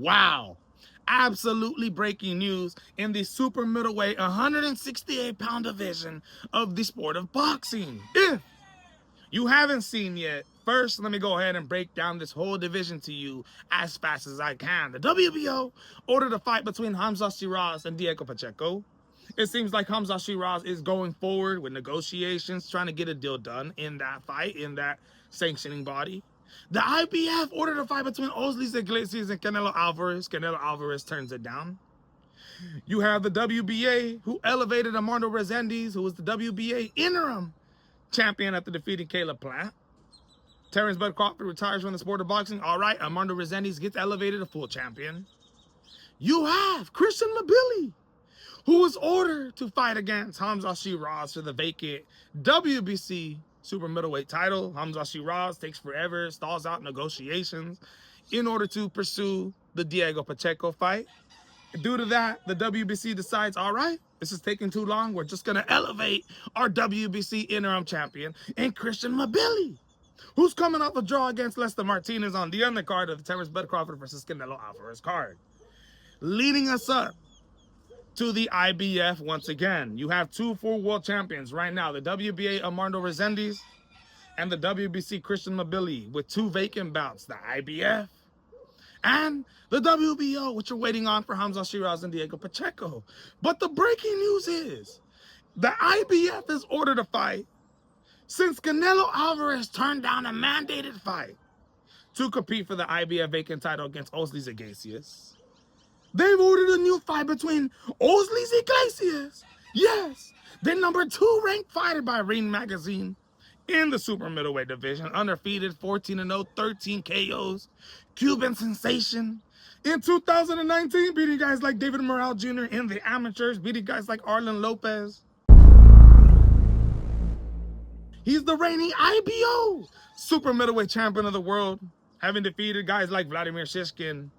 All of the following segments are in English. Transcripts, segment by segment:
Wow. Absolutely breaking news in the super middleweight 168-pound division of the sport of boxing. If you haven't seen yet, first let me go ahead and break down this whole division to you as fast as I can. The WBO ordered a fight between Hamza Shiraz and Diego Pacheco. It seems like Hamza Shiraz is going forward with negotiations, trying to get a deal done in that fight, in that sanctioning body. The IBF ordered a fight between Osleys Iglesias and Canelo Alvarez. Canelo Alvarez turns it down. You have the WBA, who elevated Armando Resendiz, who was the WBA interim champion after defeating Caleb Plant. Terrence Bud Crawford retires from the sport of boxing. All right, Armando Resendiz gets elevated a full champion. You have Christian Mabili, who was ordered to fight against Hamza Shiraz for the vacant WBC super middleweight title. Hamza Shiraz takes forever, stalls out negotiations in order to pursue the Diego Pacheco fight. Due to that, the WBC decides, all right, this is taking too long. We're just going to elevate our WBC interim champion in Christian Mabili, who's coming off a draw against Lester Martinez on the undercard of the Terrence Bud Crawford versus Canelo Alvarez card. Leading us up to the IBF once again. You have two full world champions right now, the WBA Armando Resendiz and the WBC Christian Mabili, with two vacant bouts, the IBF and the WBO, which are waiting on for Hamza Shiraz and Diego Pacheco. But the breaking news is the IBF has ordered a fight since Canelo Alvarez turned down a mandated fight to compete for the IBF vacant title against Osleys Iglesias. They've ordered a new fight between Osleys Iglesias, yes, the #2 ranked fighter by Ring Magazine in the super middleweight division, undefeated, 14-0, 13 KOs, Cuban sensation. In 2019, beating guys like David Morrell Jr. in the amateurs, beating guys like Arlen Lopez. He's the reigning IBO super middleweight champion of the world, having defeated guys like Vladimir Shishkin,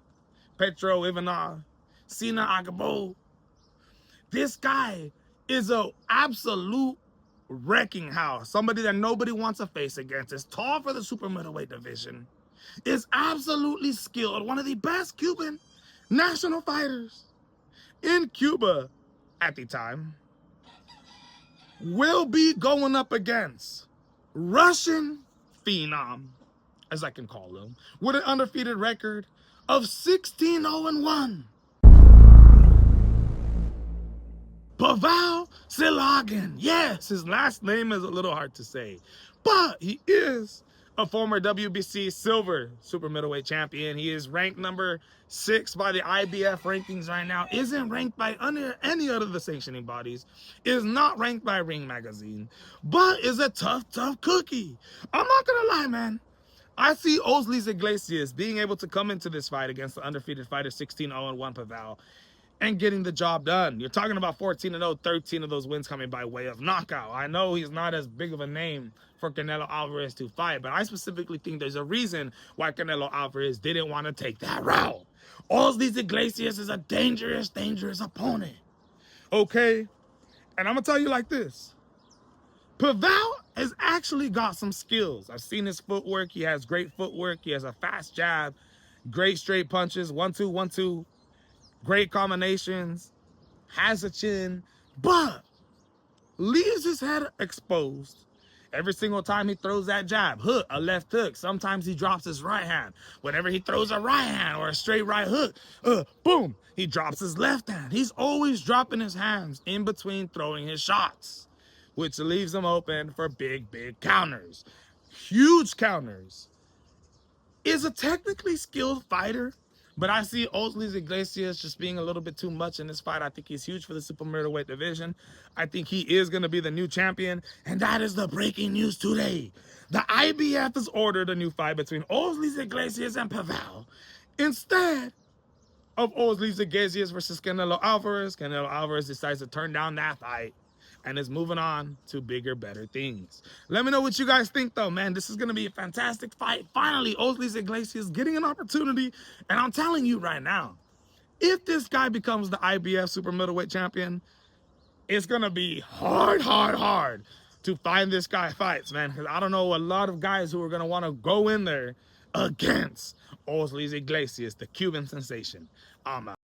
Petro Ivanov, Sina Agabo. This guy is an absolute wrecking house. Somebody that nobody wants to face against. Is tall for the super middleweight division. Is absolutely skilled. One of the best Cuban national fighters in Cuba at the time. Will be going up against Russian phenom, as I can call him, with an undefeated record of 16-0-1. Pavel Silyagin. Yes, his last name is a little hard to say, but he is a former WBC silver super middleweight champion. He is ranked #6 by the IBF rankings right now. Isn't ranked by any other of the sanctioning bodies. Is not ranked by Ring Magazine, but is a tough cookie. I'm not gonna lie, man. I see Osleys Iglesias being able to come into this fight against the undefeated fighter 16-0-1 Pavel and getting the job done. You're talking about 14-0, 13 of those wins coming by way of knockout. I know he's not as big of a name for Canelo Alvarez to fight, but I specifically think there's a reason why Canelo Alvarez didn't want to take that route. Osleys Iglesias is a dangerous opponent. Okay? And I'm going to tell you like this. Pavel has actually got some skills. I've seen his footwork. He has great footwork. He has a fast jab, great straight punches, 1-2, 1-2, great combinations, has a chin, but leaves his head exposed every single time he throws that jab. Hook, a left hook. Sometimes he drops his right hand. Whenever he throws a right hand or a straight right hook, boom, he drops his left hand. He's always dropping his hands in between throwing his shots, which leaves him open for big counters. Huge counters. Is a technically skilled fighter, but I see Osleys Iglesias just being a little bit too much in this fight. I think he's huge for the super middleweight division. I think he is going to be the new champion, and that is the breaking news today. The IBF has ordered a new fight between Osleys Iglesias and Pavel instead of Osleys Iglesias versus Canelo Alvarez. Canelo Alvarez decides to turn down that fight and is moving on to bigger, better things. Let me know what you guys think, though, man. This is going to be a fantastic fight. Finally, Osleys Iglesias getting an opportunity. And I'm telling you right now, if this guy becomes the IBF super middleweight champion, it's going to be hard to find this guy fights, man. Because I don't know a lot of guys who are going to want to go in there against Osleys Iglesias, the Cuban sensation. I'm out.